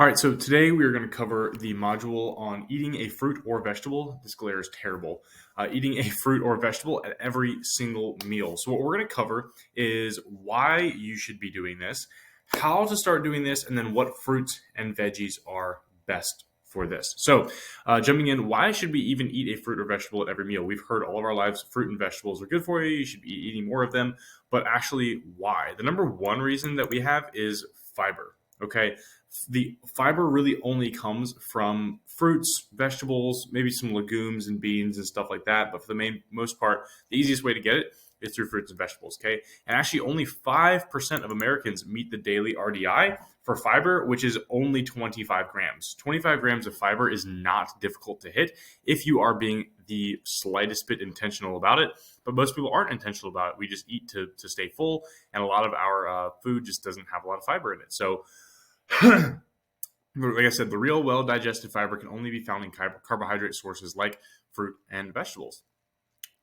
All right, so today we are going to cover the module on eating a fruit or vegetable. This glare is terrible. Eating a fruit or vegetable at every single meal. So what we're going to cover is why you should be doing this, how to start doing this, and then what fruits and veggies are best for this. So jumping in, why should we even eat a fruit or vegetable at every meal? We've heard all of our lives fruit and vegetables are good for you. You should be eating more of them. But actually, why? The number one reason that we have is fiber. Okay, the fiber really only comes from fruits, vegetables, maybe some legumes and beans and stuff like that. But for the most part, the easiest way to get it is through fruits and vegetables. Okay. And actually, only 5% of Americans meet the daily RDI for fiber, which is only 25 grams. 25 grams of fiber is not difficult to hit if you are being the slightest bit intentional about it. But most people aren't intentional about it. We just eat to stay full. And a lot of our food just doesn't have a lot of fiber in it. So, like I said, the real well-digested fiber can only be found in carbohydrate sources like fruit and vegetables.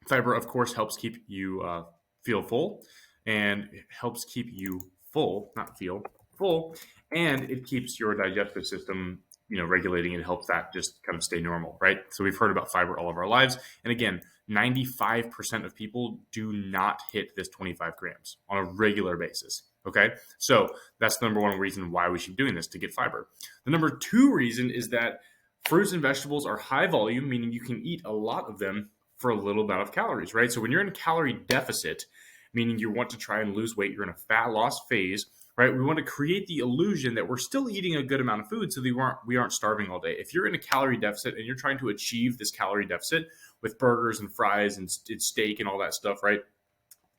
Fiber, of course, helps keep you feel full, and it helps keep you full, not feel full, and it keeps your digestive system, regulating. It helps that just kind of stay normal, right? So we've heard about fiber all of our lives, and again, 95% of people do not hit this 25 grams on a regular basis. Okay, so that's the number one reason why we should be doing this, to get fiber. The number two reason is that fruits and vegetables are high volume, meaning you can eat a lot of them for a little amount of calories, right? So when you're in a calorie deficit, meaning you want to try and lose weight, you're in a fat loss phase, right? We want to create the illusion that we're still eating a good amount of food so that we aren't starving all day. If you're in a calorie deficit and you're trying to achieve this calorie deficit with burgers and fries and steak and all that stuff, right?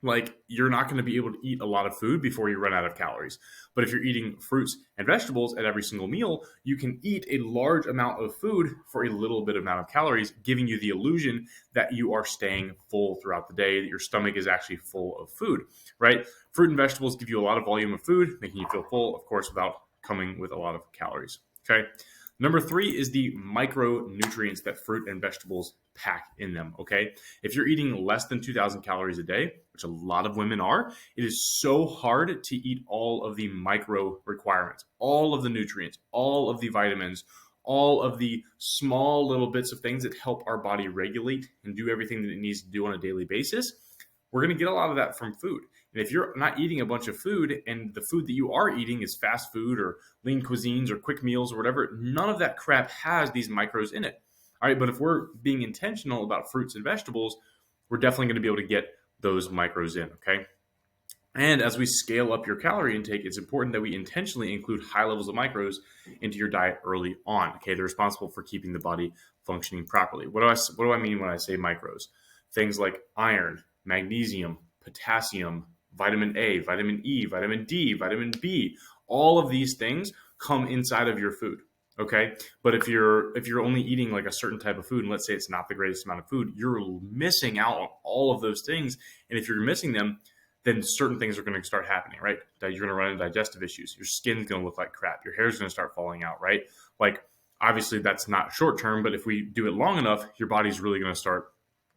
Like, you're not going to be able to eat a lot of food before you run out of calories. But if you're eating fruits and vegetables at every single meal, you can eat a large amount of food for a little bit amount of calories, giving you the illusion that you are staying full throughout the day, that your stomach is actually full of food, right? Fruit and vegetables give you a lot of volume of food, making you feel full, of course, without coming with a lot of calories, okay? Number three is the micronutrients that fruit and vegetables pack in them, okay? If you're eating less than 2,000 calories a day, which a lot of women are, it is so hard to eat all of the micro requirements, all of the nutrients, all of the vitamins, all of the small little bits of things that help our body regulate and do everything that it needs to do on a daily basis. We're going to get a lot of that from food. And if you're not eating a bunch of food, and the food that you are eating is fast food or lean cuisines or quick meals or whatever, none of that crap has these micros in it. All right, but if we're being intentional about fruits and vegetables, we're definitely going to be able to get those micros in, okay? And as we scale up your calorie intake, it's important that we intentionally include high levels of micros into your diet early on, okay? They're responsible for keeping the body functioning properly. What do I mean when I say micros? Things like iron, magnesium, potassium, vitamin A, vitamin E, vitamin D, vitamin B, all of these things come inside of your food, okay? But if you're only eating like a certain type of food, and let's say it's not the greatest amount of food, you're missing out on all of those things. And if you're missing them, then certain things are going to start happening, right? That you're going to run into digestive issues. Your skin's going to look like crap. Your hair's going to start falling out, right? Like, obviously that's not short term, but if we do it long enough, your body's really going to start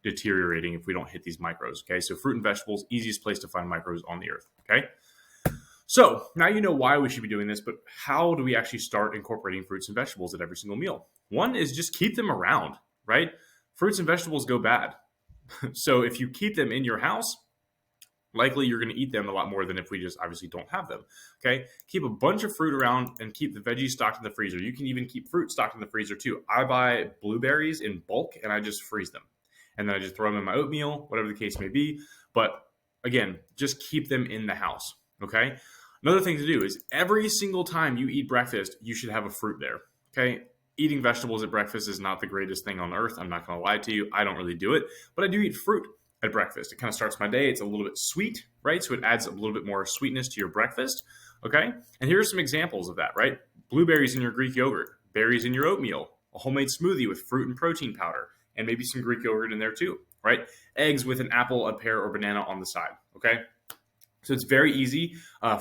deteriorating if we don't hit these micros, okay? So fruit and vegetables, easiest place to find micros on the earth, okay? So now you know why we should be doing this, but how do we actually start incorporating fruits and vegetables at every single meal? One is just keep them around, right? Fruits and vegetables go bad. So if you keep them in your house, likely you're going to eat them a lot more than if we just obviously don't have them, okay? Keep a bunch of fruit around and keep the veggies stocked in the freezer. You can even keep fruit stocked in the freezer too. I buy blueberries in bulk and I just freeze them. And then I just throw them in my oatmeal, whatever the case may be. But again, just keep them in the house, okay? Another thing to do is every single time you eat breakfast, you should have a fruit there, okay? Eating vegetables at breakfast is not the greatest thing on earth. I'm not going to lie to you. I don't really do it, but I do eat fruit at breakfast. It kind of starts my day. It's a little bit sweet, right? So it adds a little bit more sweetness to your breakfast, okay? And here's some examples of that, right? Blueberries in your Greek yogurt, berries in your oatmeal, a homemade smoothie with fruit and protein powder, and maybe some Greek yogurt in there too, right? Eggs with an apple, a pear, or banana on the side, okay? So it's very easy.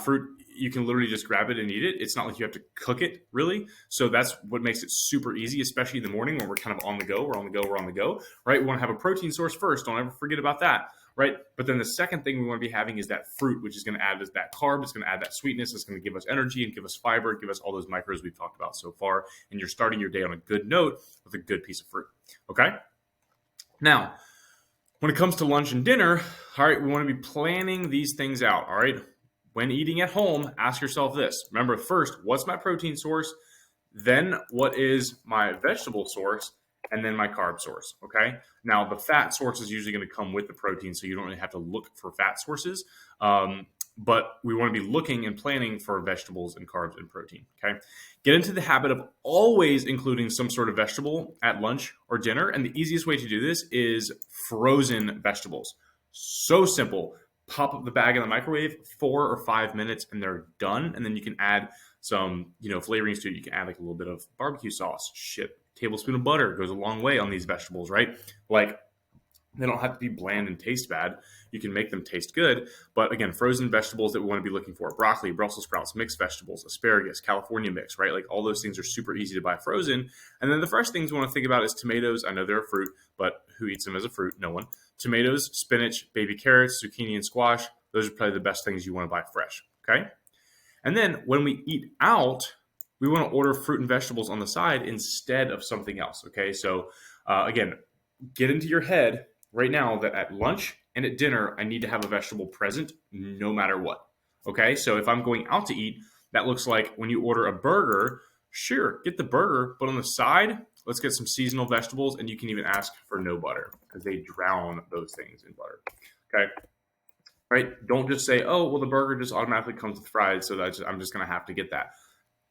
Fruit, you can literally just grab it and eat it. It's not like you have to cook it, really. So that's what makes it super easy, especially in the morning when we're kind of on the go. We're on the go, right? We want to have a protein source first. Don't ever forget about that, right? But then the second thing we want to be having is that fruit, which is going to add that carb, it's going to add that sweetness, it's going to give us energy and give us fiber, give us all those micros we've talked about so far. And you're starting your day on a good note with a good piece of fruit. Okay. Now, when it comes to lunch and dinner, all right, we want to be planning these things out. All right. When eating at home, ask yourself this. Remember, first, what's my protein source? Then what is my vegetable source? And then my carb source. Okay. Now, the fat source is usually going to come with the protein, so you don't really have to look for fat sources. But we want to be looking and planning for vegetables and carbs and protein. Okay. Get into the habit of always including some sort of vegetable at lunch or dinner. And the easiest way to do this is frozen vegetables. So simple. Pop up the bag in the microwave, 4 or 5 minutes, and they're done. And then you can add some, flavorings to it. You can add like a little bit of barbecue sauce, tablespoon of butter goes a long way on these vegetables, right? Like, they don't have to be bland and taste bad. You can make them taste good. But again, frozen vegetables that we want to be looking for: broccoli, Brussels sprouts, mixed vegetables, asparagus, California mix, right? Like, all those things are super easy to buy frozen. And then the fresh things we want to think about is tomatoes. I know they're a fruit, but who eats them as a fruit? No one. Tomatoes, spinach, baby carrots, zucchini, and squash. Those are probably the best things you want to buy fresh. Okay. And then when we eat out, we want to order fruit and vegetables on the side instead of something else. Okay. So again, get into your head right now that at lunch and at dinner, I need to have a vegetable present no matter what. Okay. So if I'm going out to eat, that looks like when you order a burger, sure, get the burger, but on the side, let's get some seasonal vegetables, and you can even ask for no butter because they drown those things in butter. Okay. Right. Don't just say, oh, well, the burger just automatically comes with fries, so I'm just going to have to get that.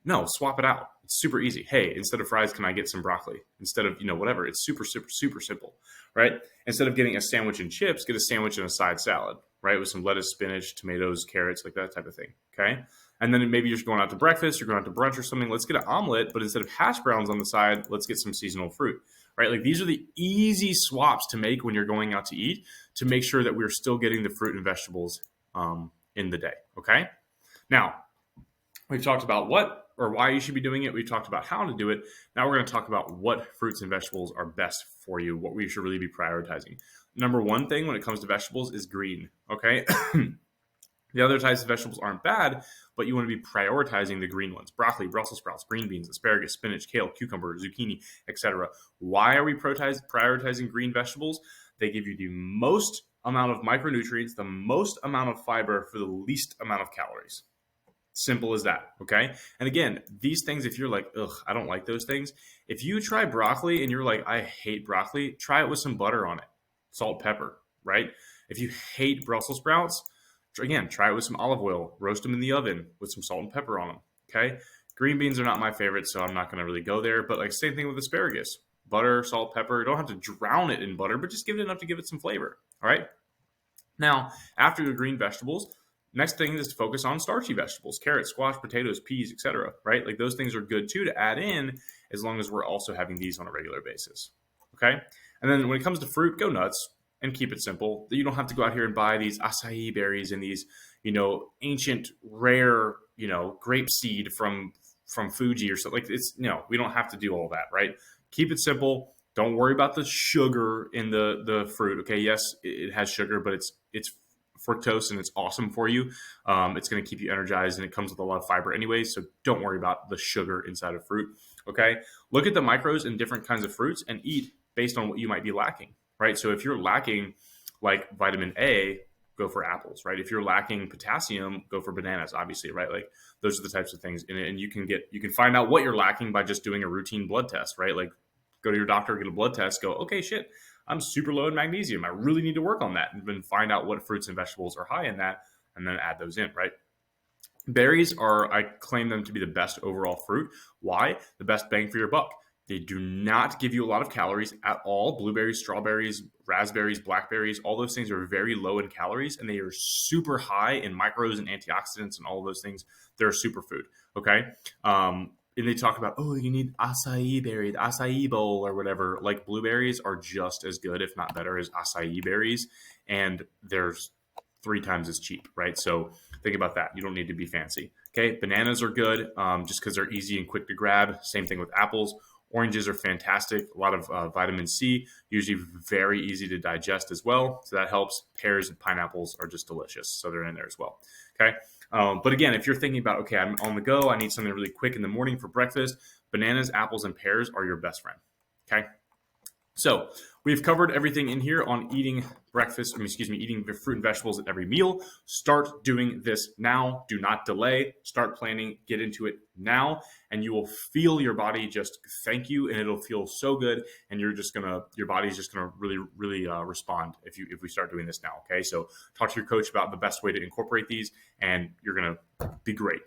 No, swap it out. It's super easy. Hey, instead of fries, can I get some broccoli? Instead of, whatever. It's super, super, super simple, right? Instead of getting a sandwich and chips, get a sandwich and a side salad, right? With some lettuce, spinach, tomatoes, carrots, like that type of thing, okay? And then maybe you're just going out to breakfast, you're going out to brunch or something. Let's get an omelet, but instead of hash browns on the side, let's get some seasonal fruit, right? Like, these are the easy swaps to make when you're going out to eat to make sure that we're still getting the fruit and vegetables in the day, okay? Now, we've talked about what or why you should be doing it. We've talked about how to do it. Now we're going to talk about what fruits and vegetables are best for you, what we should really be prioritizing. Number one thing when it comes to vegetables is green, okay? The other types of vegetables aren't bad, but you want to be prioritizing the green ones: broccoli, Brussels sprouts, green beans, asparagus, spinach, kale, cucumber, zucchini, etc. Why are we prioritizing green vegetables? They give you the most amount of micronutrients, the most amount of fiber for the least amount of calories. Simple as that, okay? And again, these things, if you're like, ugh, I don't like those things, if you try broccoli and you're like, I hate broccoli, try it with some butter on it, salt, pepper, right? If you hate Brussels sprouts, again, try it with some olive oil, roast them in the oven with some salt and pepper on them, okay? Green beans are not my favorite, so I'm not going to really go there, but like, same thing with asparagus: butter, salt, pepper. You don't have to drown it in butter, but just give it enough to give it some flavor, all right? Now, after the green vegetables, next thing is to focus on starchy vegetables: carrots, squash, potatoes, peas, etc. Right? Like, those things are good too to add in, as long as we're also having these on a regular basis. Okay? And then when it comes to fruit, go nuts and keep it simple. You don't have to go out here and buy these acai berries and these, ancient, rare, grape seed from Fuji or something. Like, it's, we don't have to do all that, right? Keep it simple. Don't worry about the sugar in the fruit. Okay? Yes, it has sugar, but it's fructose, and it's awesome for you. It's going to keep you energized, and it comes with a lot of fiber anyway, so don't worry about the sugar inside of fruit. Okay, look at the micros in different kinds of fruits and eat based on what you might be lacking, right? So if you're lacking like vitamin A, go for apples, right? If you're lacking potassium, go for bananas, obviously, right? Like, those are the types of things. And you can find out what you're lacking by just doing a routine blood test, right? Like, go to your doctor, get a blood test, go, okay, shit, I'm super low in magnesium. I really need to work on that. And then find out what fruits and vegetables are high in that, and then add those in, right? Berries I claim them to be the best overall fruit. Why? The best bang for your buck. They do not give you a lot of calories at all. Blueberries, strawberries, raspberries, blackberries, all those things are very low in calories, and they are super high in micros and antioxidants and all of those things. They're a superfood, okay? And they talk about, oh, you need acai berry, the acai bowl or whatever. Like, blueberries are just as good, if not better, as acai berries, and there's 3 times as cheap, right? So think about that. You don't need to be fancy. Okay, bananas are good just because they're easy and quick to grab. Same thing with apples. Oranges are fantastic. A lot of vitamin C, usually very easy to digest as well. So that helps. Pears and pineapples are just delicious. So they're in there as well. Okay. But again, if you're thinking about, okay, I'm on the go, I need something really quick in the morning for breakfast, bananas, apples, and pears are your best friend. Okay. So we've covered everything in here on eating eating fruit and vegetables at every meal. Start doing this now. Do not delay. Start planning. Get into it now, and you will feel your body just thank you, and it'll feel so good. And your body's just gonna really respond if we start doing this now. Okay, so talk to your coach about the best way to incorporate these, and you're gonna be great.